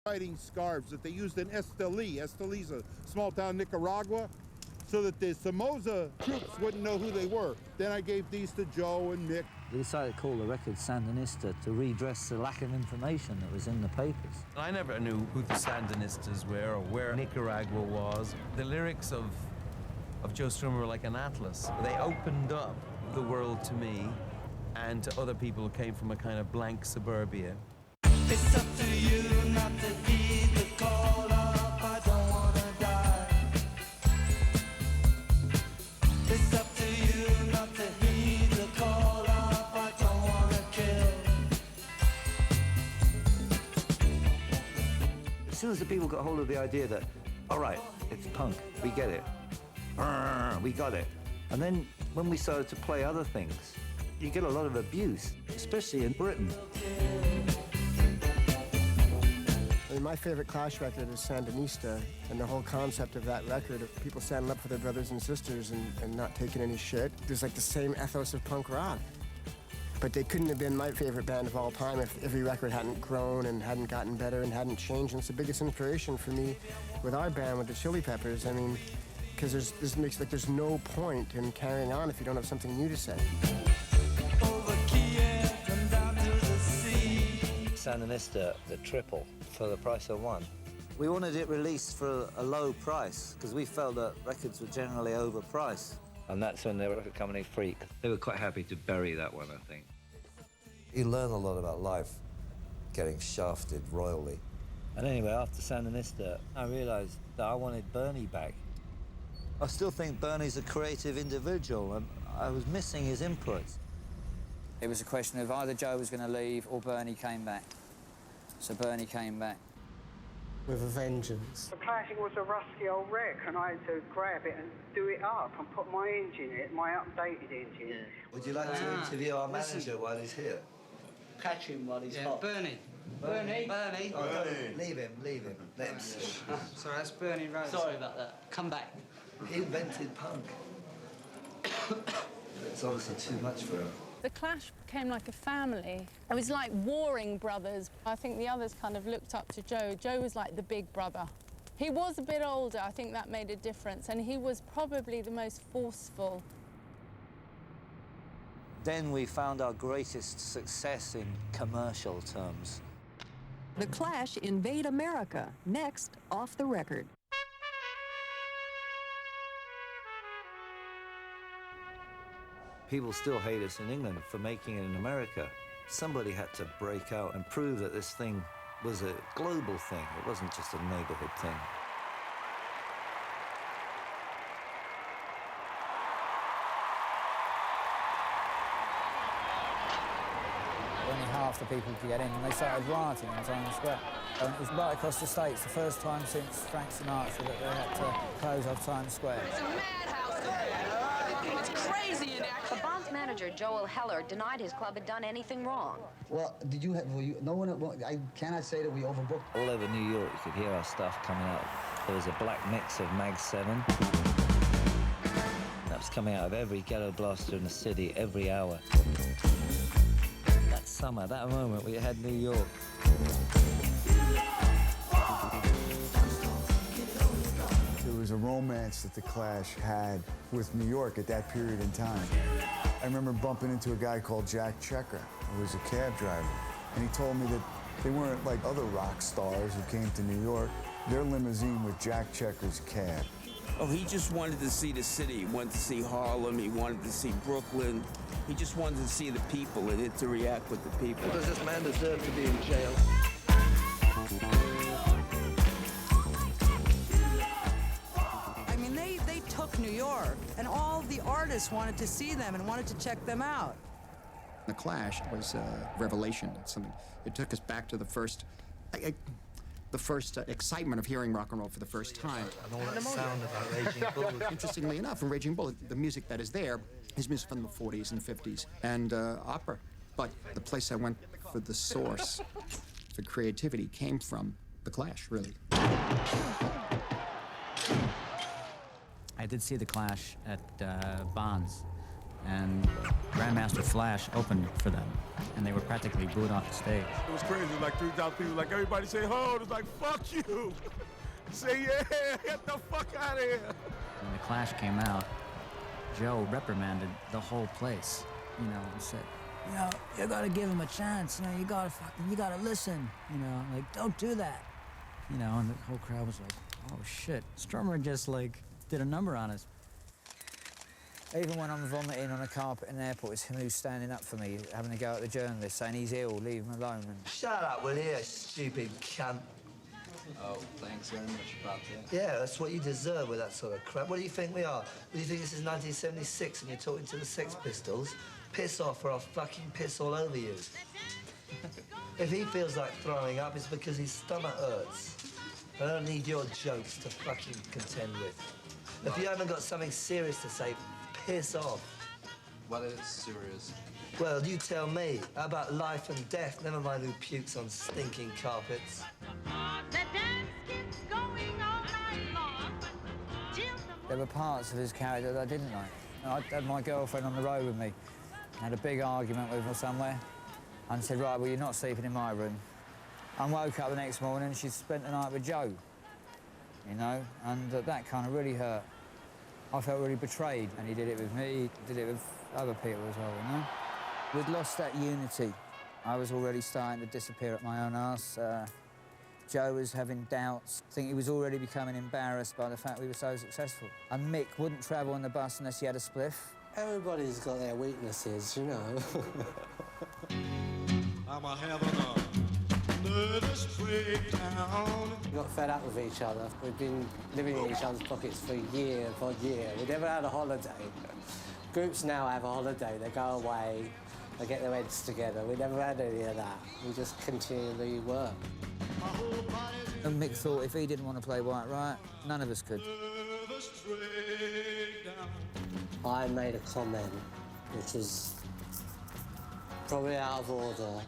fighting scarves that they used in Esteli. Esteli's a small town in Nicaragua, so that the Somoza troops wouldn't know who they were. Then I gave these to Joe and Mick. We decided to call the record Sandinista to redress the lack of information that was in the papers. I never knew who the Sandinistas were or where Nicaragua was. The lyrics of Joe Strummer were like an atlas. They opened up the world to me and to other people who came from a kind of blank suburbia. It's up to you not to heed the call up, I don't wanna die. It's up to you not to heed the call up, I don't wanna kill. As soon as the people got hold of the idea that, all right, it's punk, we get it, we got it. And then when we started to play other things, you get a lot of abuse, especially in Britain. I mean, my favorite Clash record is Sandinista, and the whole concept of that record of people standing up for their brothers and sisters and not taking any shit. There's like the same ethos of punk rock. But they couldn't have been my favorite band of all time if every record hadn't grown and hadn't gotten better and hadn't changed. And it's the biggest inspiration for me with our band, with the Chili Peppers. I mean, because there's no point in carrying on if you don't have something new to say. Sandinista, the triple, for the price of one. We wanted it released for a low price, because we felt that records were generally overpriced. And that's when the record company Freak, they were quite happy to bury that one, I think. You learn a lot about life, getting shafted royally. And anyway, after Sandinista, I realised that I wanted Bernie back. I still think Bernie's a creative individual, and I was missing his inputs. It was a question of either Joe was going to leave or Bernie came back. So Bernie came back. With a vengeance. The Clashing was a rusty old wreck, and I had to grab it and do it up and put my engine in it, my updated engine. Yeah. Would you like to interview our manager while he's here? Catch him while he's hot. Bernie. Bernie. Leave him. Let him Sorry, that's Bernie Rose. Sorry about that. Come back. He invented punk. It's obviously too much for him. The Clash became like a family. It was like warring brothers. I think the others kind of looked up to Joe. Joe was like the big brother. He was a bit older, I think that made a difference, and he was probably the most forceful. Then we found our greatest success in commercial terms. The Clash invade America, next Off the Record. People still hate us in England for making it in America. Somebody had to break out and prove that this thing was a global thing. It wasn't just a neighborhood thing. Only half the people could get in, and they started rioting in Times Square. And it was right across the States, the first time since Frank Sinatra that they had to close off Times Square. It's a madhouse there. It's crazy in there. The Bonds manager, Joel Heller, denied his club had done anything wrong. Well, no one, I cannot say that we overbooked. All over New York, you could hear our stuff coming out. There was a black mix of Mag 7. That was coming out of every ghetto blaster in the city every hour. That summer, that moment, we had New York. There was a romance that the Clash had with New York at that period in time. I remember bumping into a guy called Jack Checker, who was a cab driver, and he told me that they weren't like other rock stars who came to New York. Their limousine was Jack Checker's cab. Oh, he just wanted to see the city. He wanted to see Harlem. He wanted to see Brooklyn. He just wanted to see the people and interact with the people. Does this man deserve to be in jail? I mean, they took New York, and all the artists wanted to see them and wanted to check them out. The Clash was a revelation. It's something. It took us back to the first excitement of hearing rock and roll for the first time. And all that sound about Raging Bull. Interestingly enough, in Raging Bull, the music that is there is music from the 40s and 50s and opera. But the place I went for the source, for creativity, came from the Clash, really. I did see the Clash at Bonds and Grandmaster Flash opened for them, and they were practically booed off the stage. It was crazy, like 3,000 people, like everybody say, hold, it's like, fuck you. Say, yeah, get the fuck out of here. When the Clash came out, Joe reprimanded the whole place, you know, and said, you know, you gotta give him a chance, you know, you gotta listen, you know, like, don't do that. You know, and the whole crowd was like, oh shit. Strummer just like did a number on us. Even when I'm vomiting on a carpet in the airport, it's him who's standing up for me, having a go at the journalist, saying he's ill, leave him alone. And... Shut up, will you, stupid cunt? Oh, thanks very much about that. Yeah, that's what you deserve with that sort of crap. What do you think we are? Do you think this is 1976 and you're talking to the Sex Pistols? Piss off or I'll fucking piss all over you. If he feels like throwing up, it's because his stomach hurts. I don't need your jokes to fucking contend with. If you haven't got something serious to say, piss off. What is serious? Well, you tell me. How about life and death? Never mind who pukes on stinking carpets. There were parts of his character that I didn't like. I had my girlfriend on the road with me. I had a big argument with her somewhere. And said, right, well, you're not sleeping in my room. I woke up the next morning and she'd spent the night with Joe, you know, and that kind of really hurt. I felt really betrayed, and he did it with me, he did it with other people as well, you know? We'd lost that unity. I was already starting to disappear at my own arse. Joe was having doubts. I think he was already becoming embarrassed by the fact we were so successful. And Mick wouldn't travel on the bus unless he had a spliff. Everybody's got their weaknesses, you know. I'm having a nervous breakdown. We got fed up with each other. We've been living in each other's pockets for year upon year. We never had a holiday. Groups now have a holiday. They go away, they get their heads together. We never had any of that. We just continually work. And Mick thought if he didn't want to play White Riot, none of us could. I made a comment which was probably out of order,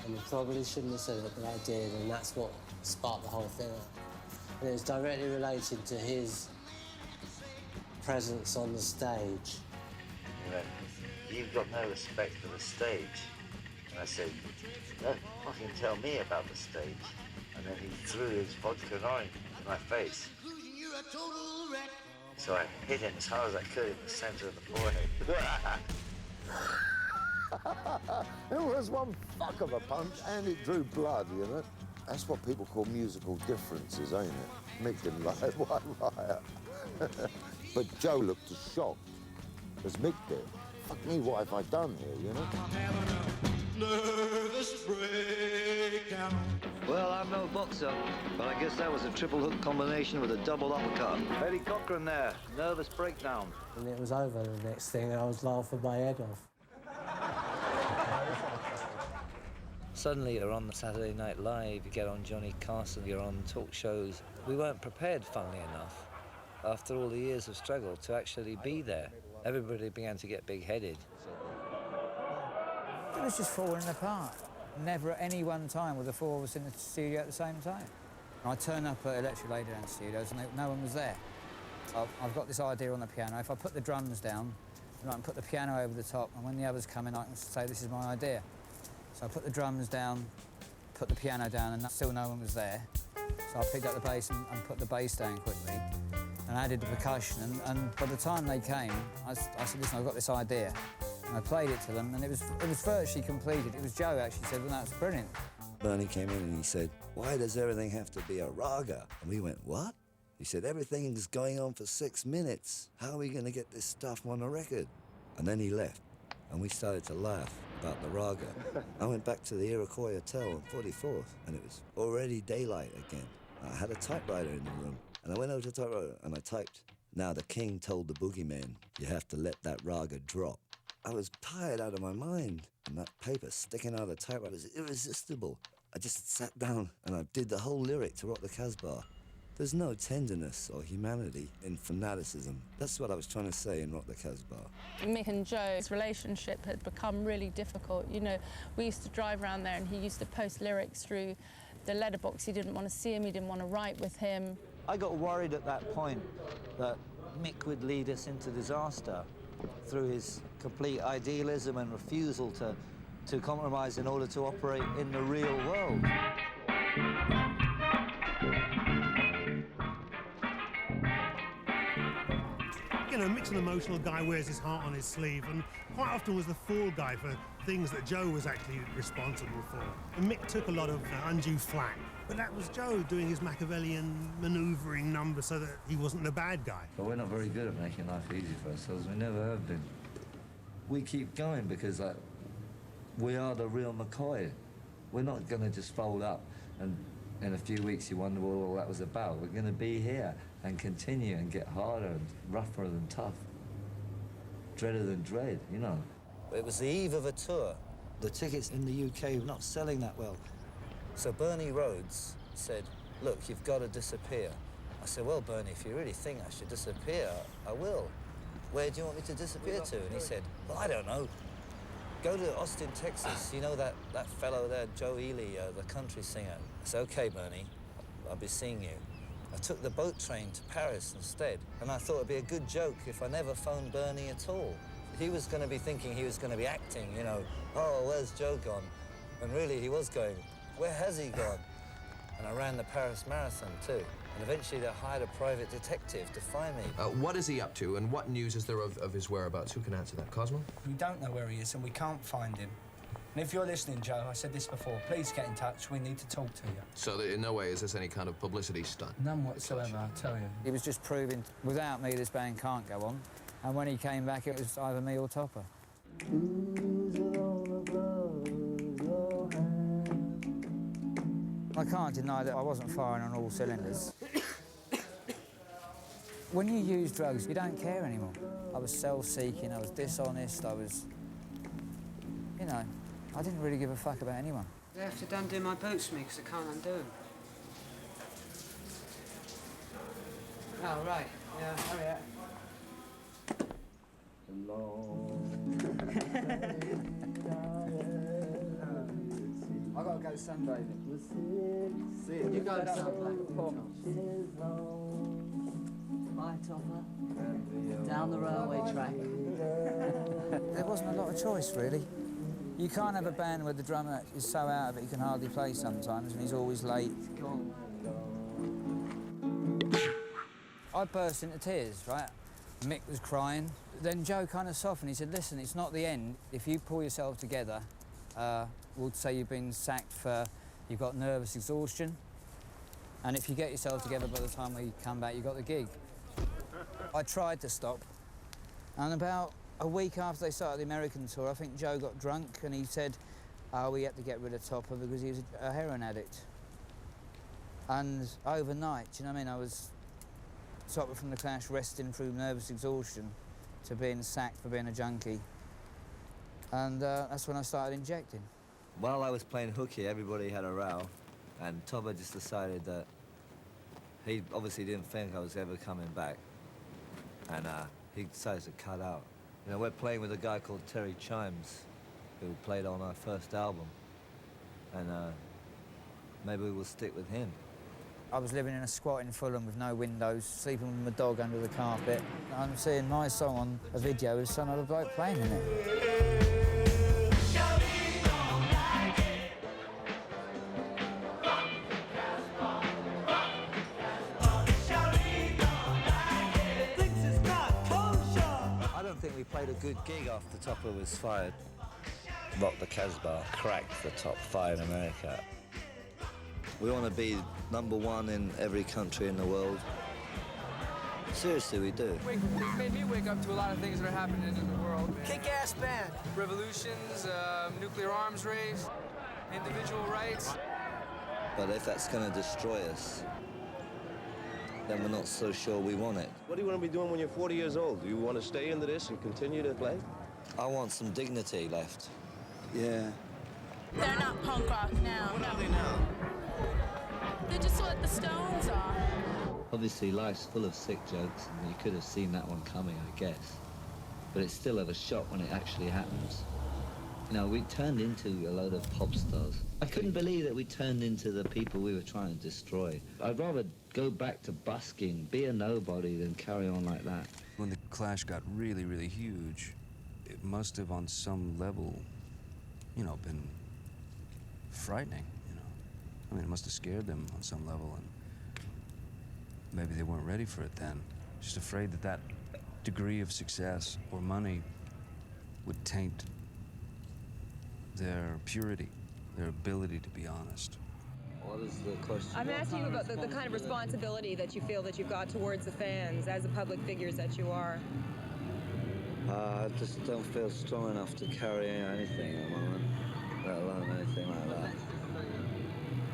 and I probably shouldn't have said it, but I did, and that's what sparked the whole thing up. And it was directly related to his presence on the stage. He went, you've got no respect for the stage. And I said, don't fucking tell me about the stage. And then he threw his vodka and orange in my face. So I hit him as hard as I could in the center of the forehead. It was one fuck of a punch, and it drew blood, you know? That's what people call musical differences, ain't it? Mick didn't like White Riot. But Joe looked as shocked as Mick did. Fuck me, what have I done here, you know? Nervous breakdown. Well, I'm no boxer, but I guess that was a triple hook combination with a double uppercut. Eddie Cochran there, nervous breakdown. And it was over the next thing, and I was laughing my head off. Suddenly you're on the Saturday Night Live, you get on Johnny Carson, you're on talk shows. We weren't prepared, funnily enough, after all the years of struggle, to actually be there. Everybody began to get big-headed. It was just falling apart. Never at any one time were the four of us in the studio at the same time. I turn up at Electric Ladyland Studios and no one was there. I've got this idea on the piano. If I put the drums down, and I can put the piano over the top, and when the others come in, I can say, this is my idea. So I put the drums down, put the piano down, and still no one was there. So I picked up the bass and put the bass down quickly, and added the percussion. And by the time they came, I said, listen, I've got this idea. And I played it to them, and it was virtually completed. It was Joe actually said, well, that's brilliant. Bernie came in and he said, why does everything have to be a raga? And we went, what? He said, everything's going on for 6 minutes. How are we going to get this stuff on a record? And then he left, and we started to laugh about the raga. I went back to the Iroquois Hotel on 44th, and it was already daylight again. I had a typewriter in the room, and I went over to the typewriter and I typed, now the king told the boogeyman, you have to let that raga drop. I was tired out of my mind, and that paper sticking out of the typewriter was irresistible. I just sat down and I did the whole lyric to Rock the Casbah. There's no tenderness or humanity in fanaticism. That's what I was trying to say in Rock the Casbah. Mick and Joe's relationship had become really difficult. You know, we used to drive around there and he used to post lyrics through the letterbox. He didn't want to see him, he didn't want to write with him. I got worried at that point that Mick would lead us into disaster. through his complete idealism and refusal to compromise in order to operate in the real world. You know, Mick's an emotional guy, wears his heart on his sleeve, and quite often was the fall guy for things that Joe was actually responsible for. And Mick took a lot of undue flack, but that was Joe doing his Machiavellian manoeuvring number so that he wasn't the bad guy. But we're not very good at making life easy for ourselves. We never have been. We keep going because, like, we are the real McCoy. We're not going to just fold up and in a few weeks you wonder what all that was about. We're going to be here and continue and get harder and rougher than tough. Dreader than dread, you know. It was the eve of a tour. The tickets in the UK were not selling that well. So Bernie Rhodes said, look, you've got to disappear. I said, well, Bernie, if you really think I should disappear, I will. Where do you want me to disappear to? And he said, well, I don't know. Go to Austin, Texas. You know that fellow there, Joe Ely, the country singer? I said, OK, Bernie, I'll be seeing you. I took the boat train to Paris instead, and I thought it'd be a good joke if I never phoned Bernie at all. He was going to be thinking he was going to be acting, you know, oh, where's Joe gone? And really, he was going, where has he gone? And I ran the Paris Marathon, too. And eventually they hired a private detective to find me. What is he up to, and what news is there of his whereabouts? Who can answer that? Cosmo? We don't know where he is, and we can't find him. And if you're listening, Joe, I said this before, please get in touch. We need to talk to you. So in no way is this any kind of publicity stunt? None whatsoever, I tell you. He was just proving, without me, this band can't go on. And when he came back, it was either me or Topper. I can't deny that I wasn't firing on all cylinders. When you use drugs, you don't care anymore. I was self-seeking, I was dishonest, I was... You know, I didn't really give a fuck about anyone. They have to undo my boots for me because I can't undo them. Oh, right. Yeah, hurry up. I gotta go sunbathing. You go sunbathing. Bye, Topper. Down the railway track. There wasn't a lot of choice, really. You can't have a band where the drummer is so out of it he can hardly play sometimes, and he's always late. I burst into tears, right? Mick was crying. Then Joe kind of softened. He said, listen, it's not the end. If you pull yourself together, we'll say you've been sacked for, you've got nervous exhaustion, and if you get yourself together by the time we come back, you've got the gig. I tried to stop, and about a week after they started the American tour, I think Joe got drunk, and he said, we had to get rid of Topper because he was a heroin addict. And overnight, you know what I mean, I was Topper from the Clash resting through nervous exhaustion to being sacked for being a junkie. And that's when I started injecting. While I was playing hooky, everybody had a row, and Topper just decided that he obviously didn't think I was ever coming back, and he decided to cut out. You know, we're playing with a guy called Terry Chimes, who played on our first album, and maybe we'll stick with him. I was living in a squat in Fulham with no windows, sleeping with my dog under the carpet. I'm seeing my song on a video with some other bloke playing in it. I don't think we played a good gig after Topper was fired. Rock the Casbah cracked the top 5 in America. We want to be #1 in every country in the world. Seriously, we do. It's made me wake up to a lot of things that are happening in the world. Kick-ass band. Revolutions, nuclear arms race, individual rights. But if that's going to destroy us, then we're not so sure we want it. What do you want to be doing when you're 40 years old? Do you want to stay into this and continue to play? I want some dignity left. Yeah. They're not punk rock now. What are they now? They're just what the Stones are. Obviously, life's full of sick jokes, and you could have seen that one coming, I guess. But it's still of a shock when it actually happens. No, we turned into a load of pop stars. I couldn't believe that we turned into the people we were trying to destroy. I'd rather go back to busking, be a nobody, than carry on like that. When the Clash got really, really huge, it must have on some level, you know, been frightening, you know. I mean, it must have scared them on some level, and maybe they weren't ready for it then. Just afraid that that degree of success or money would taint their purity, their ability to be honest. What is the question? I'm asking you about the kind of responsibility that you feel that you've got towards the fans as the public figures that you are. I just don't feel strong enough to carry anything at the moment, let alone anything like that.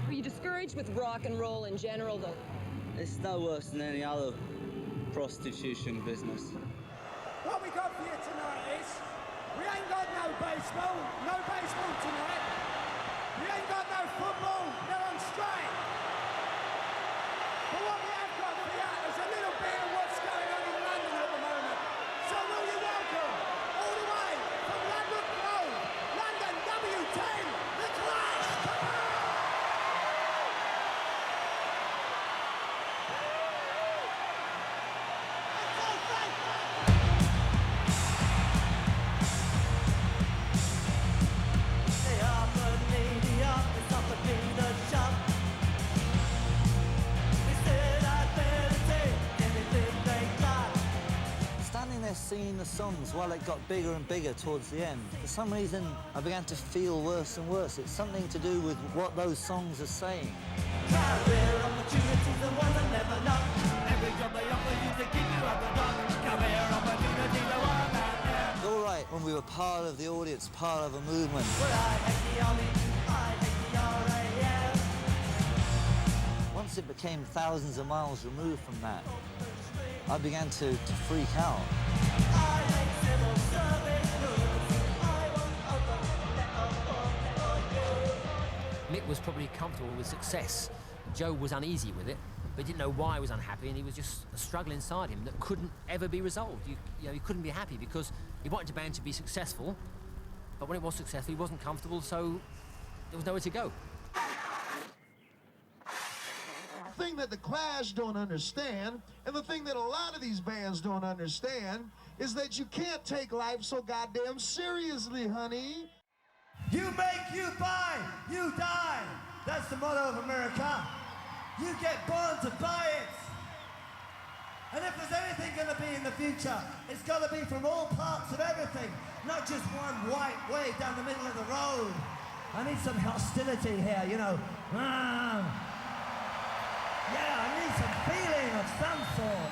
Are you discouraged with rock and roll in general, though? It's no worse than any other prostitution business. What we got for you tonight is, we ain't got no baseball tonight. We ain't got no football, they're on strike. But what we have got for you is a little bit of what's going on in London at the moment. So will you welcome, all the way from London Road, London W10, the Clash, come on! Standing there singing the songs while it got bigger and bigger towards the end, for some reason I began to feel worse and worse. It's something to do with what those songs are saying. Career opportunities are ones I never know. Every job they offer you to keep you at the top. Career opportunities are one that It's all right when we were part of the audience, part of a movement. Well, I hate the army, I hate the RAF. Once it became thousands of miles removed from that, I began to freak out. Mick was probably comfortable with success. Joe was uneasy with it, but didn't know why he was unhappy, and he was just a struggle inside him that couldn't ever be resolved. You know, he couldn't be happy because he wanted the band to be successful, but when it was successful, he wasn't comfortable, so there was nowhere to go. The thing that the Clash don't understand, and the thing that a lot of these bands don't understand, is that you can't take life so goddamn seriously, honey. You make, you buy, you die. That's the motto of America. You get born to buy it. And if there's anything going to be in the future, it's got to be from all parts of everything, not just one white way down the middle of the road. I need some hostility here, you know. Yeah, I need some feeling of some sort.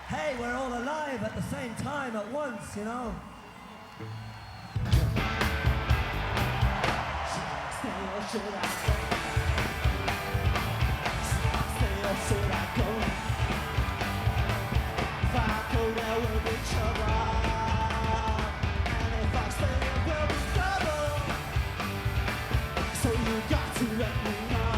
Hey, we're all alive at the same time at once, you know. Should I stay or should I stay? Stay or should I go? If I go, there will be trouble. And if I stay, there will be trouble. So you got to let me know.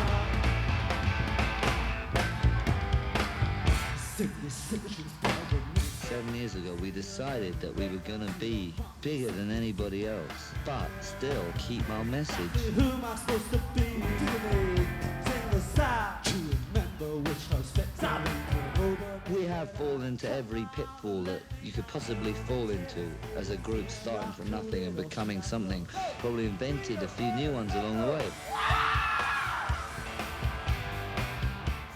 7 years ago, we decided that we were going to be bigger than anybody else, but still keep our message. Who am I supposed to be? Sing the side to remember which husbands I've been over. We have fallen into every pitfall that you could possibly fall into as a group, starting from nothing and becoming something. Probably invented a few new ones along the way.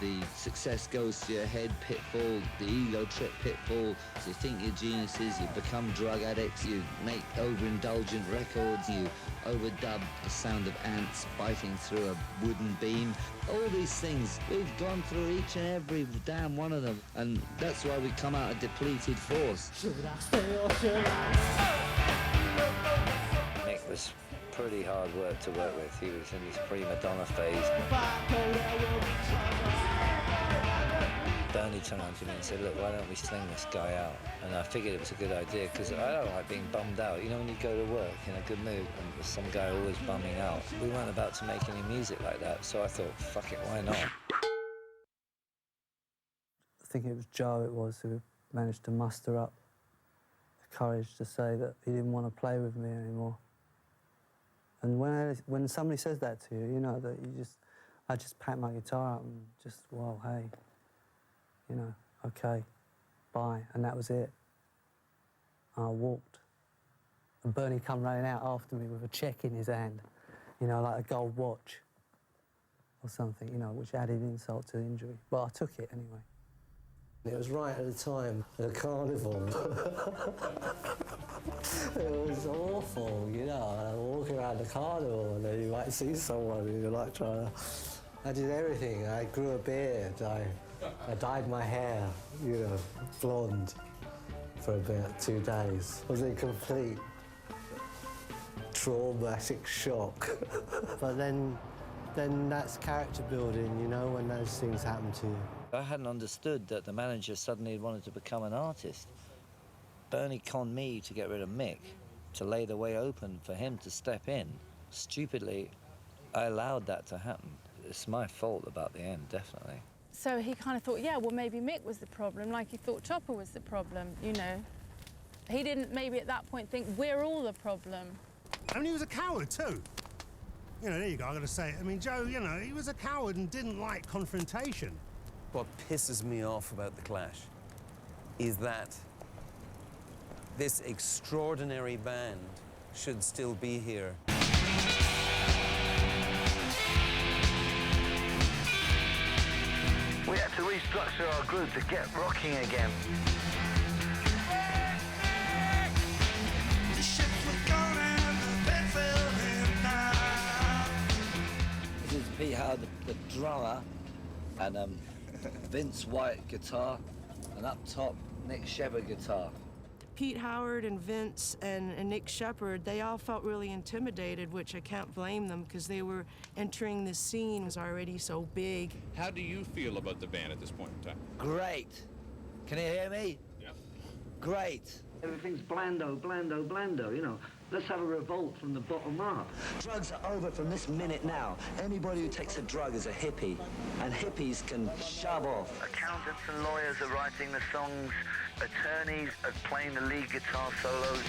The success goes to your head pitfall, the ego trip pitfall. So you think you're geniuses, you become drug addicts, you make overindulgent records, you overdub the sound of ants biting through a wooden beam. All these things, we've gone through each and every damn one of them, and that's why we come out a depleted force. Should I stay or should I? Mick was pretty hard work to work with. He was in his prima donna phase. Bernie turned around to me and said, look, why don't we sling this guy out? And I figured it was a good idea because I don't like being bummed out. You know, when you go to work in a good mood and there's some guy always bumming out. We weren't about to make any music like that, so I thought, fuck it, why not? I think it was Joe who managed to muster up the courage to say that he didn't want to play with me anymore. And when somebody says that to you, you know, that I just packed my guitar up and just, well, hey, you know, okay, bye, and that was it. And I walked. And Bernie come running out after me with a check in his hand, you know, like a gold watch or something, you know, which added insult to the injury. But I took it anyway. It was right at the time of the carnival. It was awful, you know, walking around the carnival and then you might see someone and you're like trying to... I did everything. I grew a beard. I dyed my hair, you know, blonde for about 2 days. I was in complete traumatic shock. But then that's character building, you know, when those things happen to you. I hadn't understood that the manager suddenly wanted to become an artist. Bernie conned me to get rid of Mick, to lay the way open for him to step in. Stupidly, I allowed that to happen. It's my fault about the end, definitely. So he kind of thought, yeah, well, maybe Mick was the problem, like he thought Chopper was the problem, you know. He didn't maybe at that point think we're all the problem. I mean, he was a coward too. You know, there you go, I gotta say it. I mean, Joe, you know, he was a coward and didn't like confrontation. What pisses me off about The Clash is that this extraordinary band should still be here. We had to restructure our group to get rocking again. This is Pete Howard, the drummer, and Vince White guitar, and up top, Nick Shepherd guitar. Pete Howard and Vince and Nick Shepherd, they all felt really intimidated, which I can't blame them because they were entering the scene was already so big. How do you feel about the band at this point in time? Great. Can you hear me? Yeah. Great. Everything's blando, blando, blando, you know. Let's have a revolt from the bottom up. Drugs are over from this minute now. Anybody who takes a drug is a hippie, and hippies can shove off. Accountants and lawyers are writing the songs. Attorneys are playing the lead guitar solos.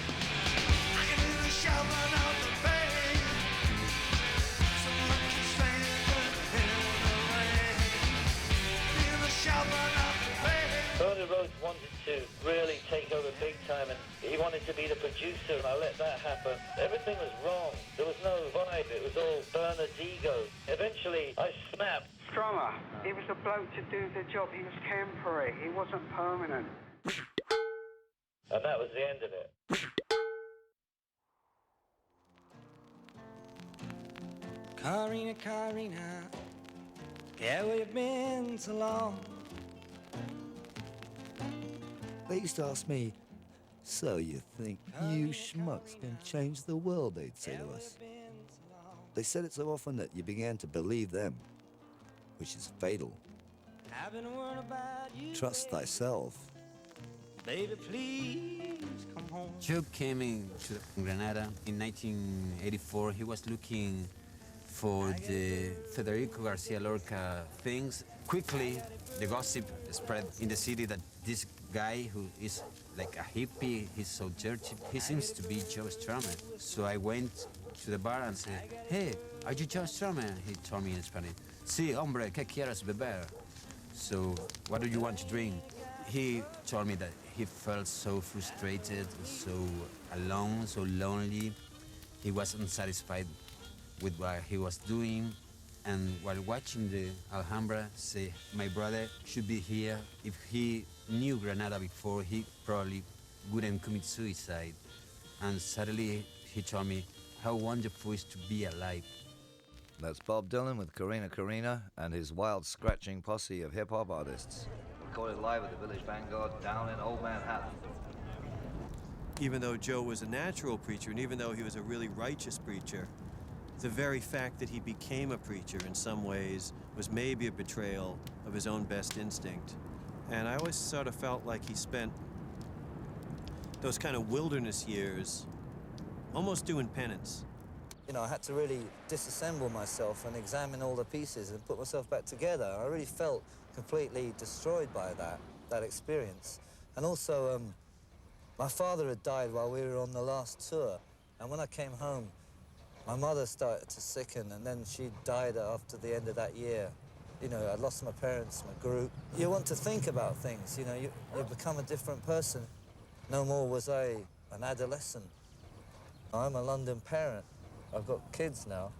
Bernie Rhodes wanted to really take over big time, and he wanted to be the producer, and I let that happen. Everything was wrong. There was no vibe. It was all Bernard's ego. Eventually, I snapped. Strummer, he was a bloke to do the job. He was temporary. He wasn't permanent. And that was the end of it. Carina, Carina, yeah, where you been so long? They used to ask me, so you think you schmucks can change the world, they'd say to us. They said it so often that you began to believe them, which is fatal. Trust thyself. Baby, please come home. Joe came into Granada in 1984. He was looking for the Federico Garcia Lorca things. Quickly, the gossip spread in the city that this guy who is like a hippie, he's so dirty, he seems to be Joe Strummer. So I went to the bar and said, hey, are you Joe Strummer? He told me in Spanish, sí, hombre, ¿qué quieres beber? So, what do you want to drink? He told me that he felt so frustrated, so alone, so lonely. He was unsatisfied with what he was doing. And while watching the Alhambra, say, my brother should be here. If he knew Granada before, he probably wouldn't commit suicide. And suddenly he told me how wonderful it is to be alive. That's Bob Dylan with Corina Corina and his wild scratching posse of hip-hop artists. Recorded live at the Village Vanguard down in Old Manhattan. Even though Joe was a natural preacher, and even though he was a really righteous preacher, the very fact that he became a preacher in some ways was maybe a betrayal of his own best instinct. And I always sort of felt like he spent those kind of wilderness years almost doing penance. You know, I had to really disassemble myself and examine all the pieces and put myself back together. I really felt completely destroyed by that experience. And also, my father had died while we were on the last tour. And when I came home, My mother started to sicken, and then she died after the end of that year. You know, I lost my parents, my group. You want to think about things, you know, you become a different person. No more was I an adolescent. I'm a London parent. I've got kids now.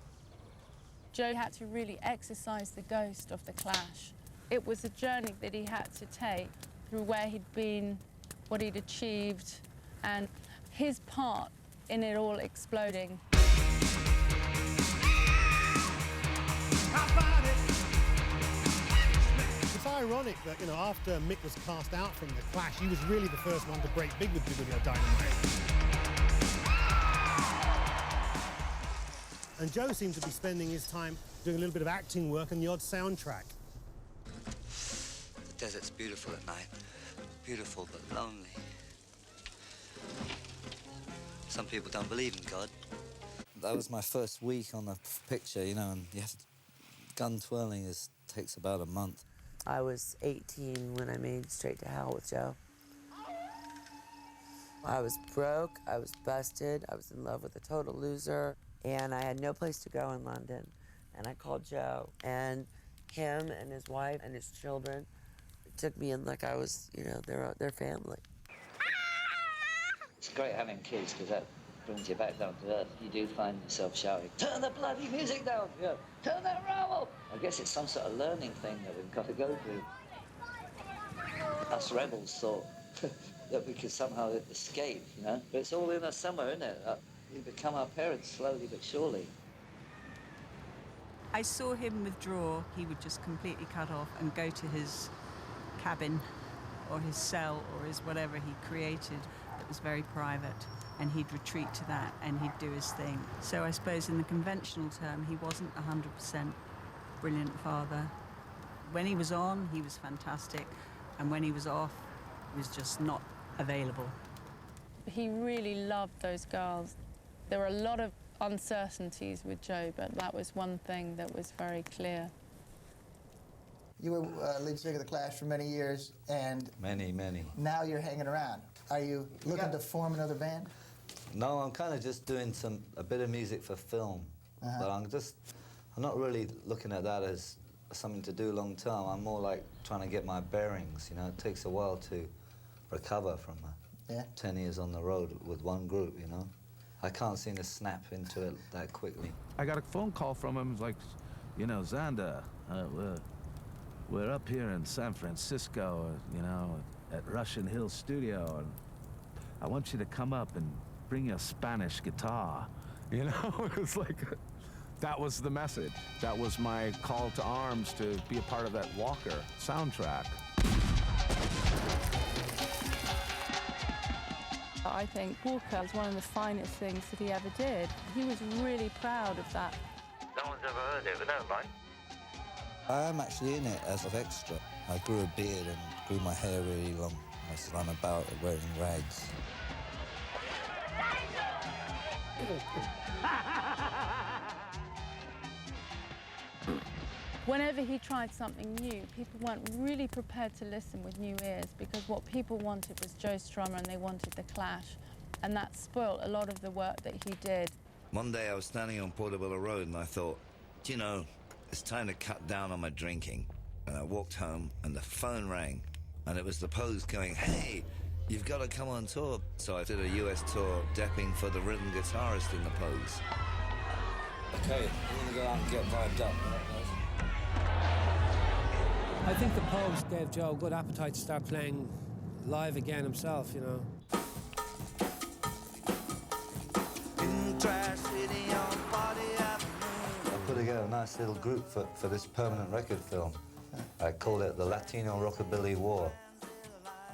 Joe had to really exercise the ghost of the Clash. It was a journey that he had to take through where he'd been, what he'd achieved, and his part in it all exploding. It's ironic that, you know, after Mick was cast out from the Clash, he was really the first one to break big with Biblio Dynamite. And Joe seemed to be spending his time doing a little bit of acting work and the odd soundtrack. The desert's beautiful at night. Beautiful but lonely. Some people don't believe in God. That was my first week on the picture, you know, and gun twirling takes about a month. I was 18 when I made Straight to Hell with Joe. I was broke, I was busted, I was in love with a total loser, and I had no place to go in London. And I called Joe, and him and his wife and his children took me in like I was, you know, their family. It's great having kids because that brings you back down to earth. You do find yourself shouting, "Turn the bloody music down! Yeah, turn that rumble!" I guess it's some sort of learning thing that we've got to go through. Us rebels thought that we could somehow escape, you know? But it's all in us somewhere, isn't it? We become our parents slowly but surely. I saw him withdraw. He would just completely cut off and go to his cabin or his cell or his whatever he created that was very private, and he'd retreat to that and he'd do his thing. So I suppose in the conventional term, he wasn't 100% brilliant father. When he was on, he was fantastic, and when he was off, he was just not available. He really loved those girls. There were a lot of uncertainties with Joe, but that was one thing that was very clear. You were lead singer of the Clash for many years, and Many. now you're hanging around. Are you looking to form another band? No, I'm kind of just doing a bit of music for film, but I'm not really looking at that as something to do long term. I'm more like trying to get my bearings. You know, it takes a while to recover from 10 years on the road with one group. You know, I can't seem to snap into it that quickly. I got a phone call from him, like, you know, Xander, we're up here in San Francisco, you know, at Russian Hill Studio, and I want you to come up and bring a Spanish guitar. You know, it was like, that was the message. That was my call to arms to be a part of that Walker soundtrack. I think Walker was one of the finest things that he ever did. He was really proud of that. No one's ever heard it, but don't mind. I am actually in it as an extra. I grew a beard and grew my hair really long. I used to run about wearing rags. Whenever he tried something new, people weren't really prepared to listen with new ears, because what people wanted was Joe Strummer and they wanted the Clash, and that spoilt a lot of the work that he did. One day I was standing on Portobello Road and I thought, do you know, it's time to cut down on my drinking. And I walked home and the phone rang, and it was the Pose going, "Hey, you've got to come on tour." So I did a US tour, depping for the rhythm guitarist in the Pose. Okay, I'm gonna go out and get vibed up. I think the Pose gave Joe a good appetite to start playing live again himself, you know. I put together a nice little group for this permanent record film. I called it the Latino Rockabilly War.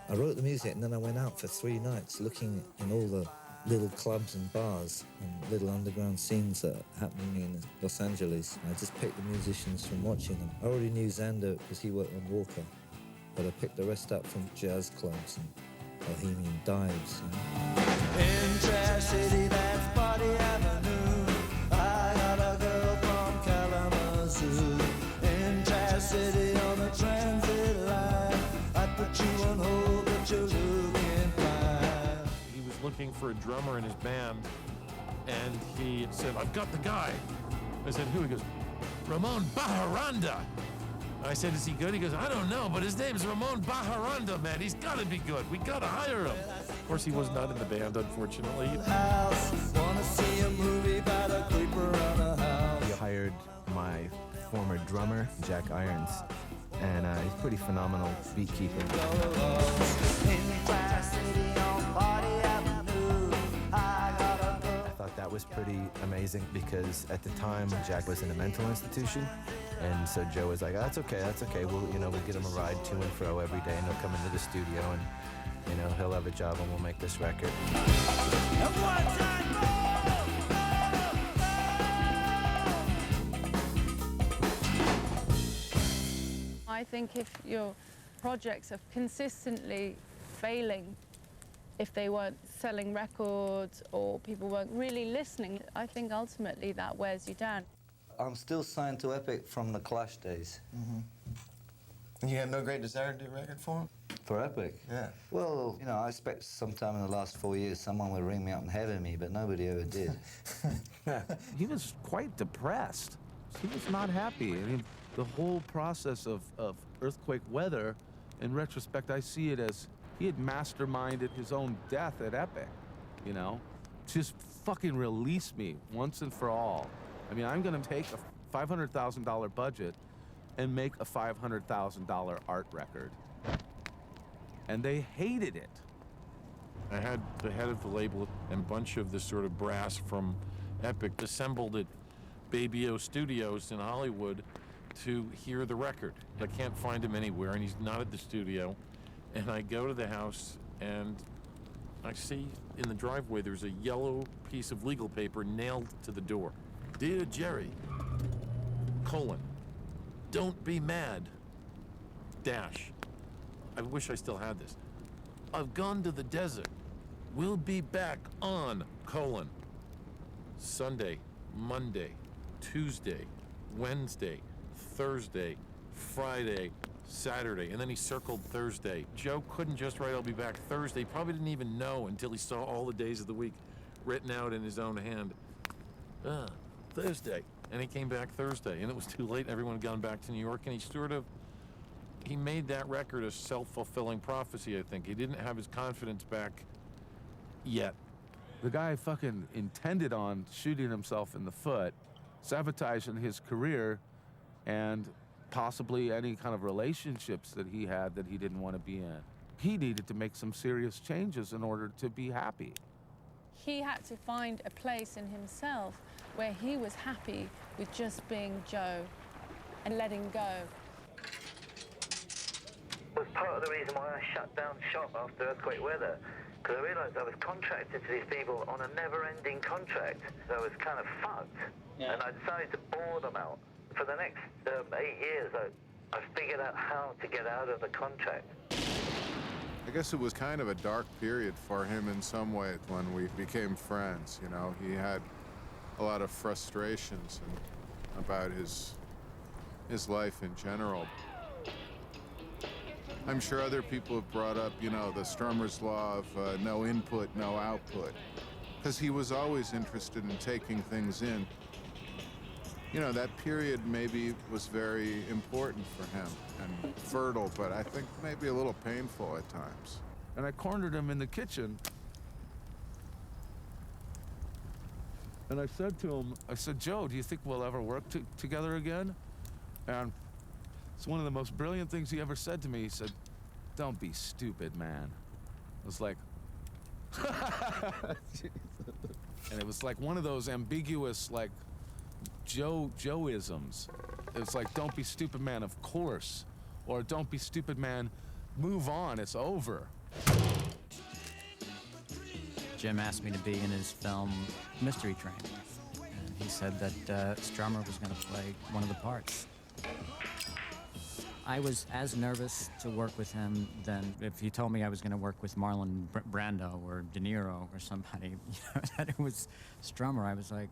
I wrote the music and then I went out for 3 nights looking in all the little clubs and bars and little underground scenes that are happening in Los Angeles. I just picked the musicians from watching them. I already knew Xander because he worked on Walker, but I picked the rest up from jazz clubs and Bohemian dives. In Trash City, that's Party Avenue. I got a girl from Kalamazoo. In Trash City on the transit line. I put you on hold, but you're looking fine. He was looking for a drummer in his band, And he said, I've got the guy. I said, who? He goes, Ramon Bajaranda. I said, is he good? He goes, I don't know, but his name's Ramon Bajaranda, man. He's got to be good. We got to hire him. Of course, he was not in the band, unfortunately. He hired my former drummer, Jack Irons, and he's a pretty phenomenal beat keeper. I thought that was pretty amazing because at the time Jack was in a mental institution, and so Joe was like, oh, that's okay, we'll get him a ride to and fro every day, and he'll come into the studio and he'll have a job and we'll make this record. I think if your projects are consistently failing, if they weren't selling records or people weren't really listening, I think ultimately that wears you down. I'm still signed to Epic from the Clash days. Mm-hmm. And you have no great desire to do a record for him? For Epic? Yeah. Well, I expect sometime in the last 4 years someone would ring me up and head me, but nobody ever did. He was quite depressed. He was not happy. I mean, the whole process of Earthquake Weather, in retrospect, I see it as he had masterminded his own death at Epic, Just fucking release me once and for all. I mean, I'm gonna take a $500,000 budget and make a $500,000 art record. And they hated it. I had the head of the label and a bunch of this sort of brass from Epic assembled at Baby O Studios in Hollywood to hear the record. I can't find him anywhere, and he's not at the studio. And I go to the house, and I see in the driveway there's a yellow piece of legal paper nailed to the door. Dear Jerry, : don't be mad, dash. I wish I still had this. I've gone to the desert. We'll be back on, : Sunday, Monday, Tuesday, Wednesday, Thursday, Friday, Saturday, and then he circled Thursday. Joe couldn't just write, I'll be back Thursday. Probably didn't even know until he saw all the days of the week written out in his own hand. Thursday. And he came back Thursday, and it was too late. Everyone had gone back to New York, and he made that record a self-fulfilling prophecy, I think. He didn't have his confidence back yet. The guy fucking intended on shooting himself in the foot, sabotaging his career, and possibly any kind of relationships that he had that he didn't want to be in. He needed to make some serious changes in order to be happy. He had to find a place in himself where he was happy with just being Joe and letting go. Was part of the reason why I shut down shop after Earthquake Weather, because I realised I was contracted to these people on a never-ending contract. So I was kind of fucked, and I decided to bore them out. For the next 8 years, I figured out how to get out of the contract. I guess it was kind of a dark period for him in some ways when we became friends, He had a lot of frustrations about his life in general. I'm sure other people have brought up, the Strummer's law of no input, no output, because he was always interested in taking things in. That period maybe was very important for him and fertile, but I think maybe a little painful at times. And I cornered him in the kitchen. And I said to him, Joe, do you think we'll ever work together again? And it's one of the most brilliant things he ever said to me. He said, don't be stupid, man. I was like, and it was like one of those ambiguous, like, Joe-isms. It's like, don't be stupid, man, of course. Or don't be stupid, man, move on, it's over. Jim asked me to be in his film Mystery Train. And he said that Strummer was going to play one of the parts. I was as nervous to work with him than if he told me I was going to work with Marlon Brando or De Niro or somebody, that it was Strummer. I was like,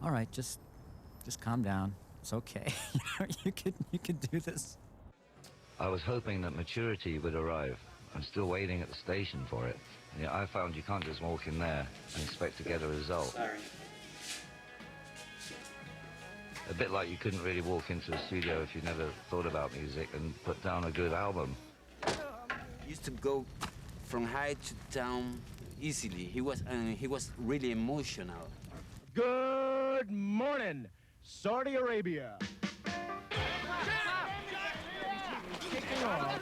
all right, just calm down. It's okay. You could do this. I was hoping that maturity would arrive. I'm still waiting at the station for it. Yeah, I found you can't just walk in there and expect to get a result. Sorry. A bit like you couldn't really walk into a studio if you never thought about music and put down a good album. Used to go from high to down easily. He was really emotional. Good morning, Saudi Arabia. Kicking off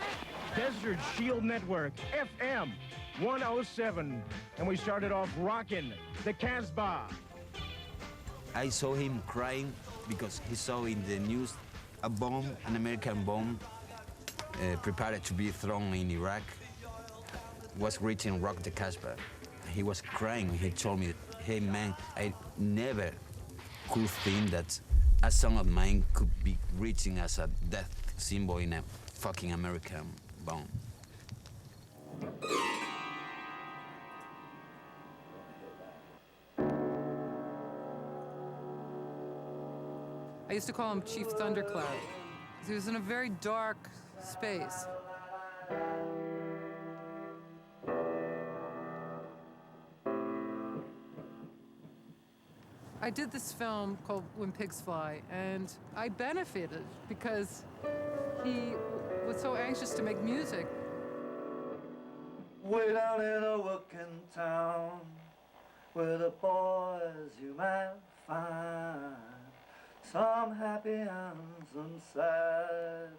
Desert Shield Network, FM 107. And we started off rocking the Casbah. I saw him crying because he saw in the news an American bomb prepared to be thrown in Iraq, was reaching Rock the Casbah. He was crying. He told me, hey man, I never could think that a song of mine could be reaching as a death symbol in a fucking American bomb. I used to call him Chief Thundercloud, because he was in a very dark space. I did this film called When Pigs Fly, and I benefited because he was so anxious to make music. Way down in a working town, where the boys you might find some happy and some sad,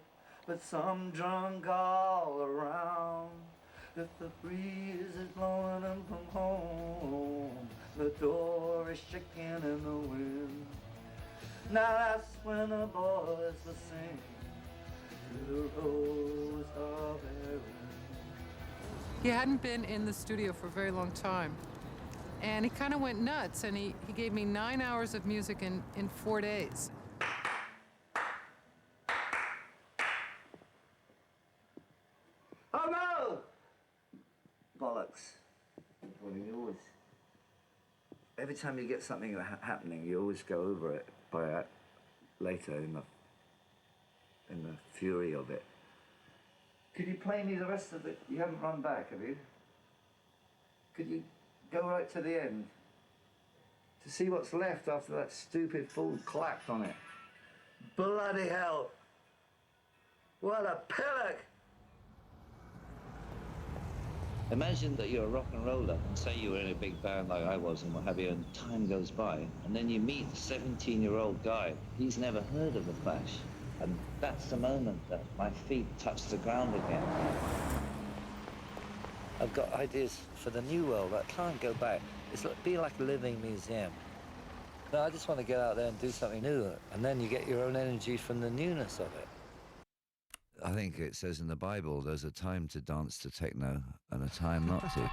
but some drunk all around. If the breeze is blowing in from home, the door is shaking in the wind. Now that's when the boys will sing to the rose of Erin. He hadn't been in the studio for a very long time. And he kind of went nuts, and he gave me 9 hours of music in 4 days. Oh no! Bollocks. Well, you always, every time you get something happening, you always go over it by later in the fury of it. Could you play me the rest of it? You haven't run back, have you? Could you go right to the end to see what's left after that stupid fool clapped on it? Bloody hell! What a pillock! Imagine that you're a rock and roller, and say you were in a big band like I was and what have you, and time goes by, and then you meet a 17-year-old guy. He's never heard of the Clash, and that's the moment that my feet touch the ground again. I've got ideas for the new world. I can't go back. It's be like a living museum. No, I just want to get out there and do something new, and then you get your own energy from the newness of it. I think it says in the Bible, there's a time to dance to techno and a time not to.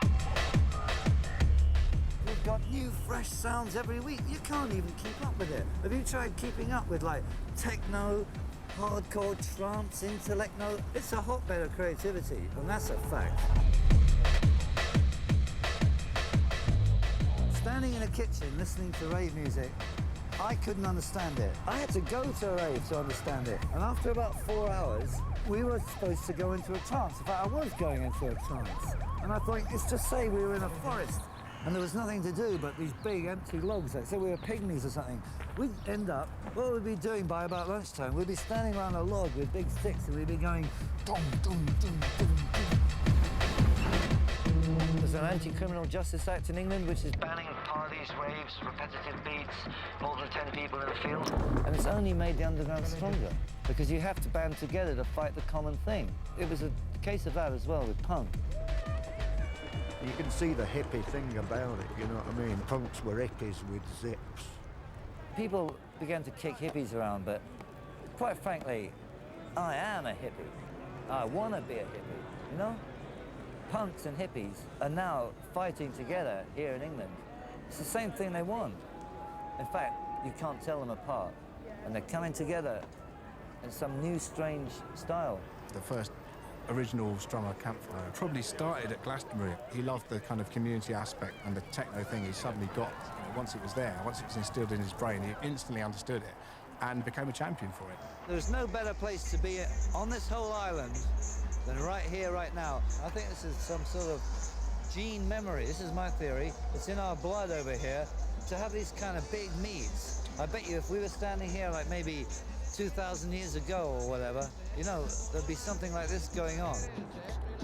We've got new, fresh sounds every week. You can't even keep up with it. Have you tried keeping up with, like, techno, hardcore, trance, intellecno? It's a hotbed of creativity, and that's a fact. Standing in a kitchen listening to rave music, I couldn't understand it. I had to go to a rave to understand it. And after about 4 hours, we were supposed to go into a trance. In fact, I was going into a trance. And I thought, it's just say we were in a forest and there was nothing to do but these big empty logs. Like, say we were pygmies or something. We'd end up, what we'd be doing by about lunchtime, we'd be standing around a log with big sticks and we'd be going, dum, dum, dum, dum, dum. There's an Anti-Criminal Justice Act in England which is banning parties, raves, repetitive beats, more than 10 people in a field. And it's only made the underground stronger because you have to band together to fight the common thing. It was a case of that as well with punk. You can see the hippie thing about it, you know what I mean? Punks were hippies with zips. People began to kick hippies around, but quite frankly, I am a hippie. I want to be a hippie, you know? Punks and hippies are now fighting together here in England. It's the same thing they want. In fact, you can't tell them apart. And they're coming together in some new, strange style. The first original Strummer campfire probably started at Glastonbury. He loved the kind of community aspect and the techno thing he suddenly got. You know, once it was there, once it was instilled in his brain, he instantly understood it and became a champion for it. There's no better place to be on this whole island than right here, right now. I think this is some sort of gene memory. This is my theory. It's in our blood over here to have these kind of big meets. I bet you if we were standing here like maybe 2,000 years ago or whatever, you know, there'd be something like this going on.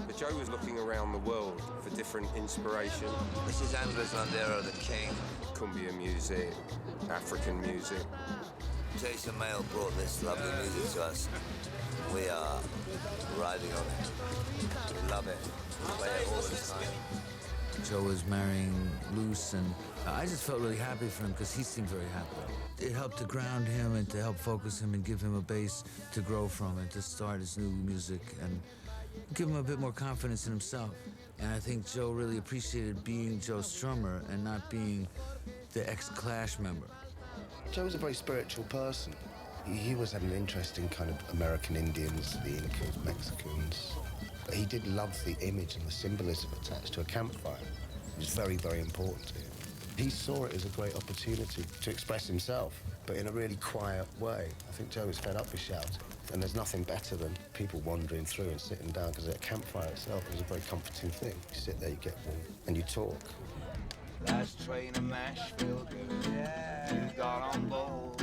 But Joe was looking around the world for different inspiration. This is Andres Landero, the king. Cumbia music, African music. Jason Mayle brought this lovely music to us. We are riding on it. We love it. We play it all the time. Joe was marrying Luce, and I just felt really happy for him because he seemed very happy. It helped to ground him and to help focus him and give him a base to grow from and to start his new music and give him a bit more confidence in himself. And I think Joe really appreciated being Joe Strummer and not being the ex-Clash member. Joe was a very spiritual person. He always had an interest in kind of American Indians, the Incas, Mexicans. But he did love the image and the symbolism attached to a campfire. It was very, very important to him. He saw it as a great opportunity to express himself, but in a really quiet way. I think Joe was fed up with shouting. And there's nothing better than people wandering through and sitting down, because a campfire itself is a very comforting thing. You sit there, you get warm, and you talk. Last train to Nashville, yeah. You got on board.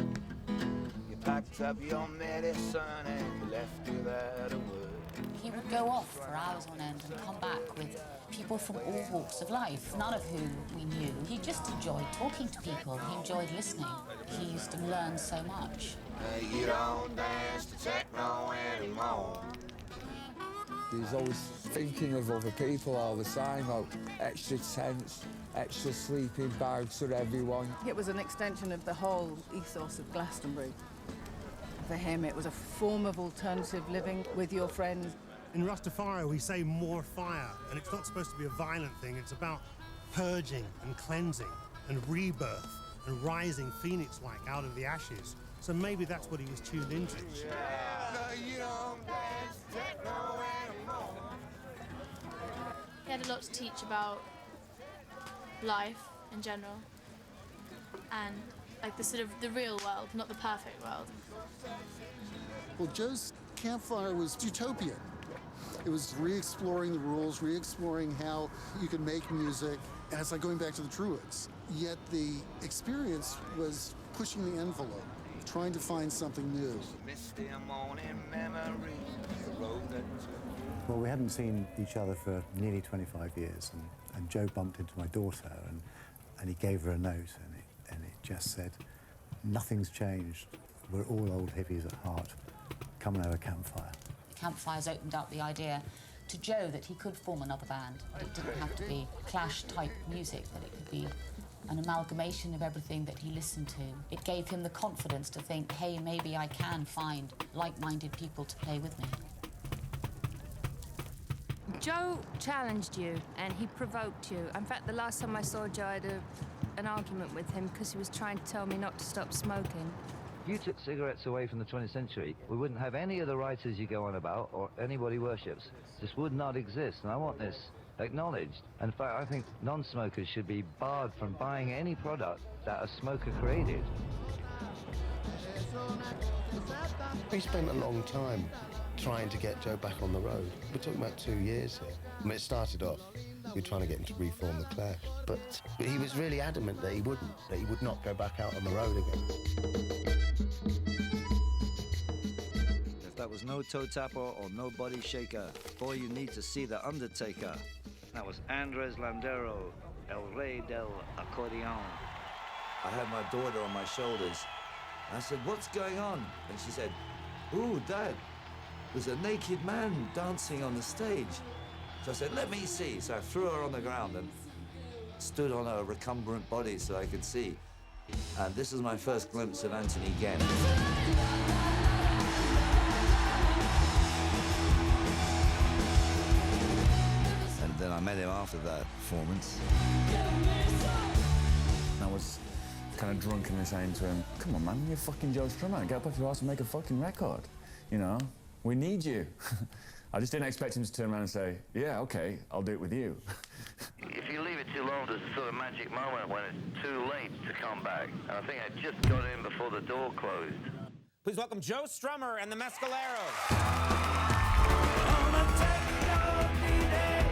You packed up your medicine and you left without a word. He would go off for hours on end and come back with people from all walks of life, none of whom we knew. He just enjoyed talking to people. He enjoyed listening. He used to learn so much. You don't dance to techno anymore. He's always thinking of other people all the time, like extra tents, extra sleeping bags for everyone. It was an extension of the whole ethos of Glastonbury. For him, it was a form of alternative living with your friends. In Rastafari, we say more fire, and it's not supposed to be a violent thing. It's about purging and cleansing and rebirth and rising phoenix-like out of the ashes. So maybe that's what he was tuned into. He had a lot to teach about life in general and like the sort of the real world, not the perfect world. Well, Joe's campfire was utopian. It was re-exploring the rules, re-exploring how you could make music. And it's like going back to the Druids. Yet the experience was pushing the envelope, trying to find something new. Well, we hadn't seen each other for nearly 25 years, and Joe bumped into my daughter, and he gave her a note, and it just said, "Nothing's changed. We're all old hippies at heart. Come and have a campfire." Campfires opened up the idea to Joe that he could form another band. It didn't have to be Clash-type music, that it could be an amalgamation of everything that he listened to. It gave him the confidence to think, hey, maybe I can find like-minded people to play with me. Joe challenged you and he provoked you. In fact, the last time I saw Joe, I had an argument with him because he was trying to tell me not to stop smoking. If you took cigarettes away from the 20th century, we wouldn't have any of the writers you go on about or anybody worships. This would not exist, and I want this acknowledged. In fact, I think non-smokers should be barred from buying any product that a smoker created. We spent a long time trying to get Joe back on the road. We're talking about 2 years here. I mean, it started off, we were trying to get him to reform the Clash, but he was really adamant that he wouldn't, that he would not go back out on the road again. If that was no toe tapper or no body shaker, boy, you need to see the Undertaker. That was Andres Landero, El Rey del Accordion. I had my daughter on my shoulders. I said, "What's going on?" And she said, "Ooh, Dad, there's a naked man dancing on the stage." So I said, "Let me see." So I threw her on the ground and stood on her recumbent body so I could see. And this is my first glimpse of Anthony Genn. And then I met him after that performance. I was kind of drunkenly saying to him, "Come on, man, you're fucking Joe Strummer. Get up off your ass and make a fucking record. You know, we need you." I just didn't expect him to turn around and say, "Yeah, okay, I'll do it with you." If you leave it too long, there's a sort of magic moment when it's too late to come back. And I think I just got in before the door closed. Please welcome Joe Strummer and the Mescaleros. On a techno D-Day,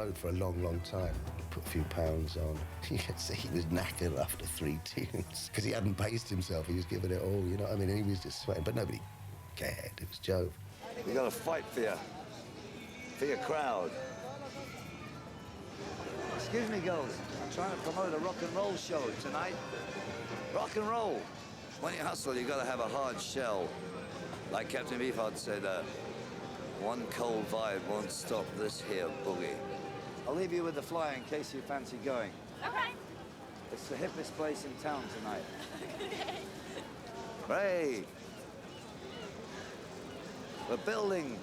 road for a long, long time. He put a few pounds on. You could see he was knackered after 3 tunes because he hadn't paced himself. He was giving it all, you know what I mean? And he was just sweating, but nobody cared. It was Joe. We got to fight for your crowd. Excuse me, girls. I'm trying to promote a rock and roll show tonight. Rock and roll. When you hustle, you got to have a hard shell. Like Captain Beefheart said, one cold vibe won't stop this here boogie. I'll leave you with the flyer in case you fancy going. Okay. It's the hippest place in town tonight. Hey! We're building.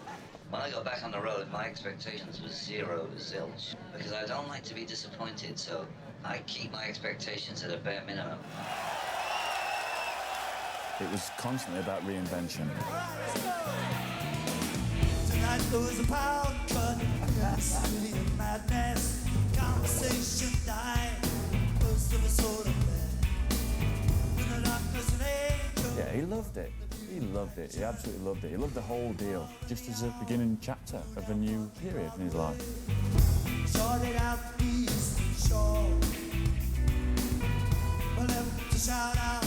When I got back on the road, my expectations were 0 zilch. Because I don't like to be disappointed, so I keep my expectations at a bare minimum. It was constantly about reinvention. Tonight there was a power cut, really a madness. Conversation died, most of us sort of bad. In the darkness an angel. Yeah, he loved it. He loved it. He absolutely loved it. He loved the whole deal, just as a beginning chapter of a new period in his life. Sorted out east and shore. Well, left to shout out,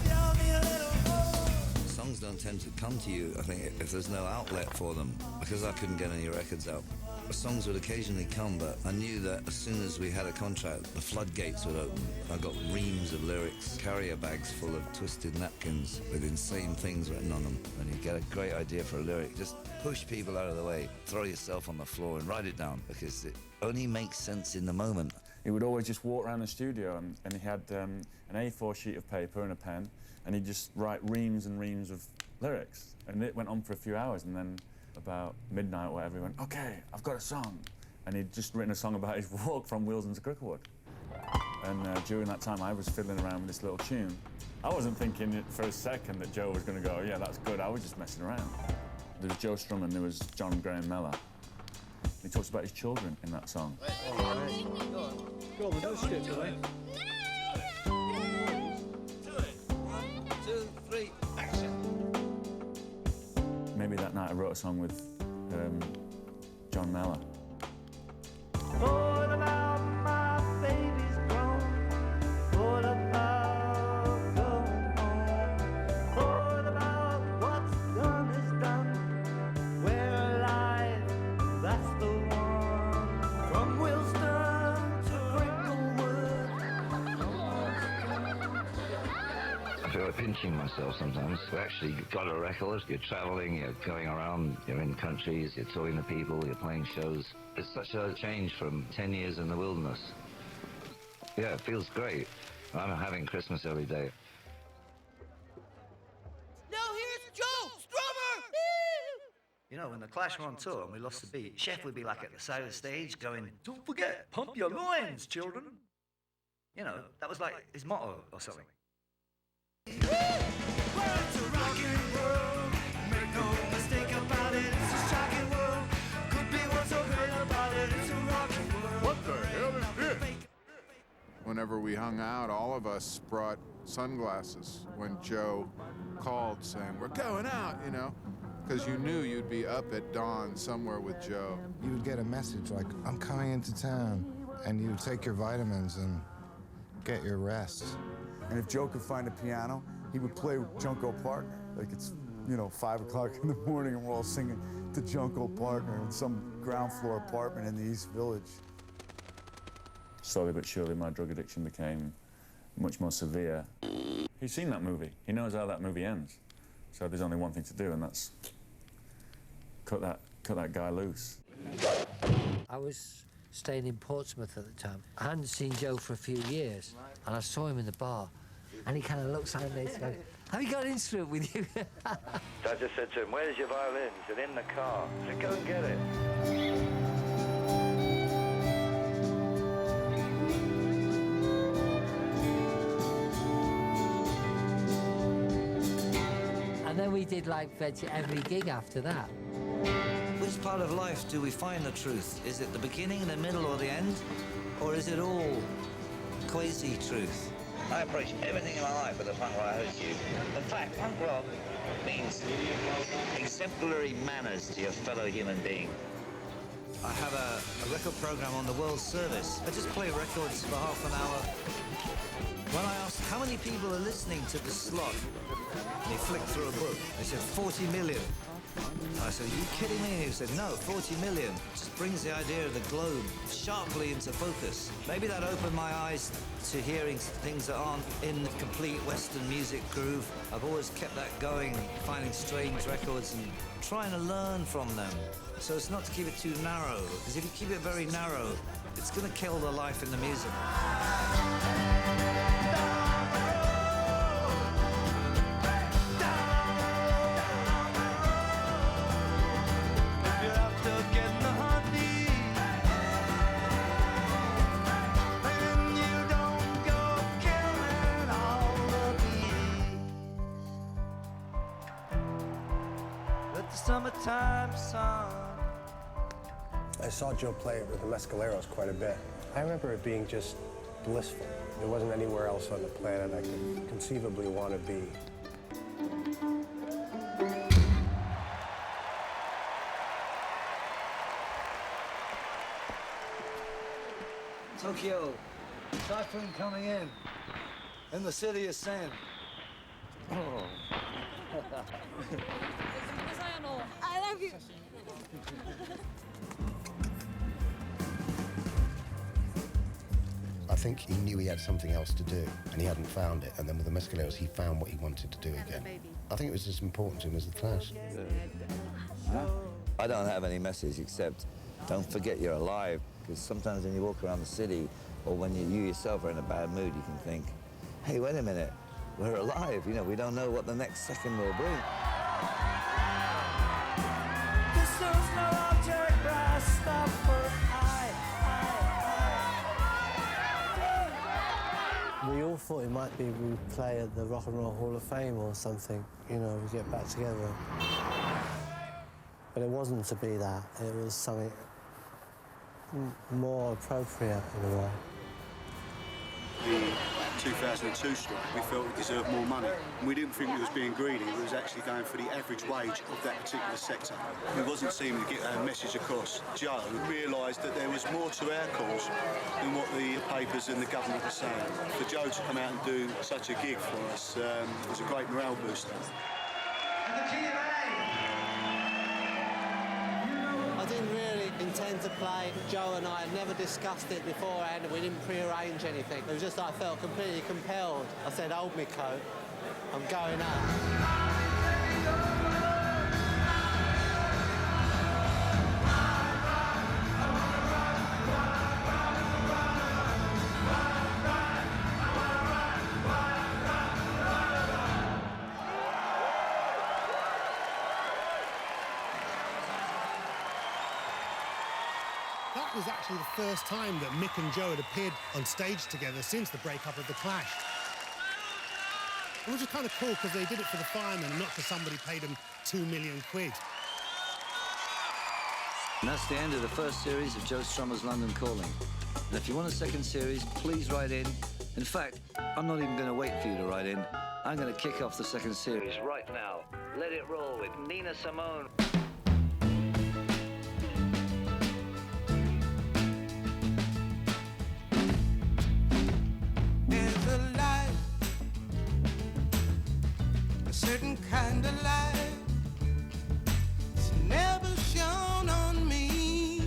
tell me a little more. Songs don't tend to come to you, I think, if there's no outlet for them, because I couldn't get any records out. The songs would occasionally come, but I knew that as soon as we had a contract, the floodgates would open. I got reams of lyrics, carrier bags full of twisted napkins with insane things written on them. And you get a great idea for a lyric, just push people out of the way, throw yourself on the floor and write it down, because it only makes sense in the moment. He would always just walk around the studio and he had an A4 sheet of paper and a pen, and he'd just write reams and reams of lyrics. And it went on for a few hours, and then about midnight or whatever, he went, okay, I've got a song. And he'd just written a song about his walk from Wilson to Cricklewood. And during that time, I was fiddling around with this little tune. I wasn't thinking for a second that Joe was going to go, yeah, that's good. I was just messing around. There was Joe Strummer and there was John Graham Mellor. He talks about his children in that song. Go on, we'll do a skit, today. 1, 2, 3, action. Maybe that night I wrote a song with John Mellor. What about my baby's grown? What about going home? What about what's done is done? We're alive, that's the one. From Wilston to Cricklewood. I feel like pinching myself sometimes. We actually got a record, you're traveling, you're going around, you're in countries, you're talking to people, you're playing shows. It's such a change from 10 years in the wilderness. Yeah, it feels great. I'm having Christmas every day. Now here's Joe Strummer! You know, when the Clash were on tour and we lost the beat, Chef would be like at the side of the stage going, don't forget, pump your loins, children. You know, that was like his motto or something. Well, it's a rockin' world. Make no mistake about it. It's a shocking world. Could be what's so great about it. It's a rockin' world. What the hell is this? Whenever we hung out, all of us brought sunglasses when Joe called saying, we're going out, you know, because you knew you'd be up at dawn somewhere with Joe. You would get a message like, I'm coming into town, and you would take your vitamins and get your rest. And if Joe could find a piano, he would play Junko Partner. Like it's, you know, 5 o'clock in the morning and we're all singing to Junko Partner in some ground floor apartment in the East Village. Slowly but surely, my drug addiction became much more severe. He's seen that movie. He knows how that movie ends. So there's only one thing to do, and that's cut that guy loose. I was staying in Portsmouth at the time. I hadn't seen Joe for a few years, and I saw him in the bar, and he kind of looks at me and goes, have you got an instrument with you? I just said to him, where's your violin? He said, in the car. I said, go and get it. And then we did like virtually every gig after that. Which part of life do we find the truth? Is it the beginning, the middle, or the end? Or is it all quasi-truth? I approach everything in my life with a punk rock attitude. In fact, punk rock means exemplary manners to your fellow human being. I have a record program on the World Service. I just play records for half an hour. When I asked how many people are listening to the slot, they flicked through a book. They said 40 million. I said, are you kidding me? And he said, no, 40 million. Just brings the idea of the globe sharply into focus. Maybe that opened my eyes to hearing things that aren't in the complete Western music groove. I've always kept that going, finding strange records and trying to learn from them. So it's not to keep it too narrow, because if you keep it very narrow, it's going to kill the life in the music. Summertime sun. I saw Joe play it with the Mescaleros quite a bit. I remember it being just blissful. There wasn't anywhere else on the planet I could conceivably want to be. Tokyo, typhoon coming in the city of sand. Oh. I love you. I think he knew he had something else to do, and he hadn't found it. And then with the Mescaleros, he found what he wanted to do again. I think it was as important to him as the Clash. I don't have any message except don't forget you're alive, because sometimes when you walk around the city or when you yourself are in a bad mood, you can think, hey, wait a minute, we're alive. You know, we don't know what the next second will bring. We all thought it might be we play at the Rock and Roll Hall of Fame or something, you know, we get back together. But it wasn't to be that, it was something more appropriate in a way. The 2002 strike, we felt we deserved more money. And we didn't think we was being greedy, we was actually going for the average wage of that particular sector. We wasn't seeming to get our message across. Joe realised that there was more to our cause than what the papers and the government were saying. For Joe to come out and do such a gig for us was a great morale booster. I didn't really intend to play. Joe and I had never discussed it beforehand, and we didn't pre-arrange anything. It was just I felt completely compelled. I said, hold me coat, I'm going out. That was actually the first time that Mick and Joe had appeared on stage together since the breakup of the Clash. Which was kind of cool because they did it for the firemen and not for somebody paid them £2 million. And that's the end of the first series of Joe Strummer's London Calling. And if you want a second series, please write in. In fact, I'm not even going to wait for you to write in. I'm going to kick off the second series right now. Let it roll with Nina Simone. Certain kind of light, it's never shone on me.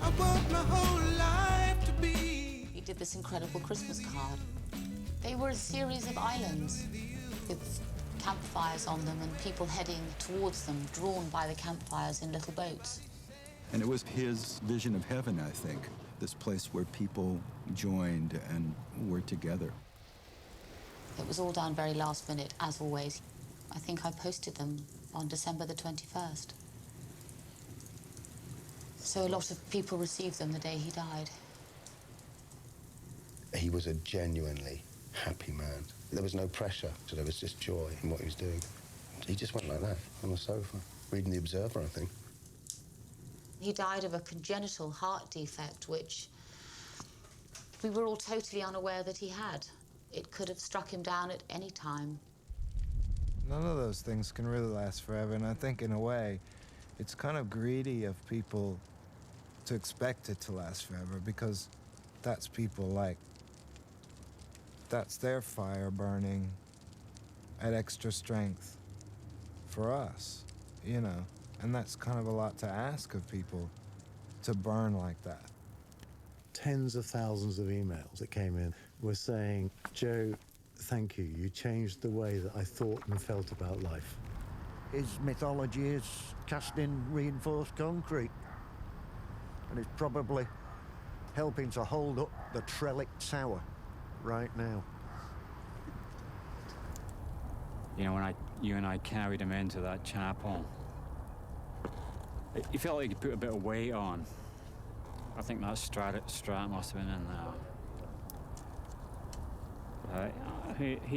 I want my whole life to be. He did this incredible Christmas card. They were a series of islands with campfires on them and people heading towards them, drawn by the campfires in little boats. And it was his vision of heaven, I think, this place where people joined and were together. It was all done very last minute, as always. I think I posted them on December the 21st. So a lot of people received them the day he died. He was a genuinely happy man. There was no pressure, so there was just joy in what he was doing. He just went like that, on the sofa, reading The Observer, I think. He died of a congenital heart defect, which we were all totally unaware that he had. It could have struck him down at any time. None of those things can really last forever, and I think in a way, It's kind of greedy of people to expect it to last forever, because that's people like, that's their fire burning at extra strength for us, you know? And that's kind of a lot to ask of people, to burn like that. Tens of thousands of emails that came in were saying, Joe, thank you. You changed the way that I thought and felt about life. His mythology is cast in reinforced concrete, and it's probably helping to hold up the Trellick Tower right now. You know, when you and I carried him into that chapel, it felt like he put a bit of weight on. I think that strat must have been in there.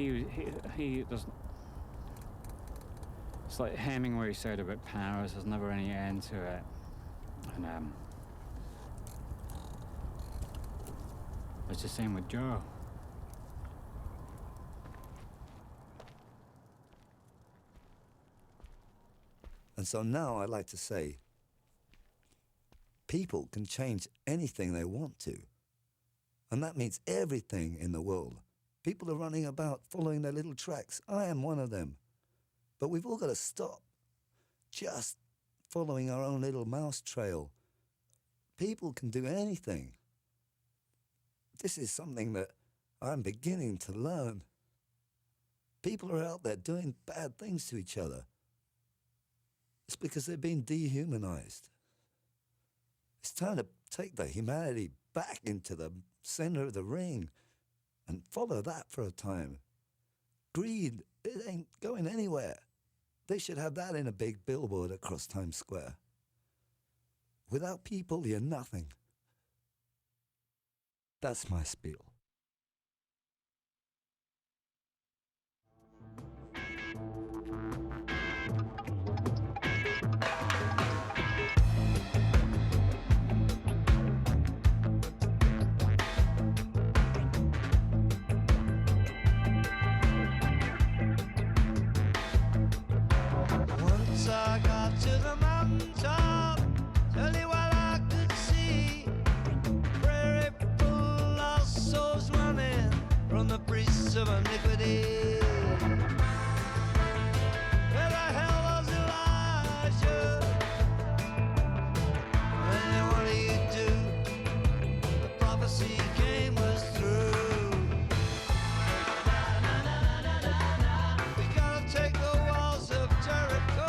He doesn't. It's like Hemingway said about powers. There's never any end to it, and it's the same with Joe. And so now I like to say, people can change anything they want to. And that means everything in the world. People are running about following their little tracks. I am one of them. But we've all got to stop just following our own little mouse trail. People can do anything. This is something that I'm beginning to learn. People are out there doing bad things to each other. It's because they're being dehumanized. It's time to take the humanity back into the center of the ring and follow that for a time. Greed, it ain't going anywhere. They should have that in a big billboard across Times Square. Without people, you're nothing. That's my spiel. I got to the mountaintop, tell you what I could see. Prairie full of souls running from the priests of iniquity. Where the hell was Elijah? And what do you do? The prophecy came was through. We gotta take the walls of Jericho.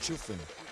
chuffing.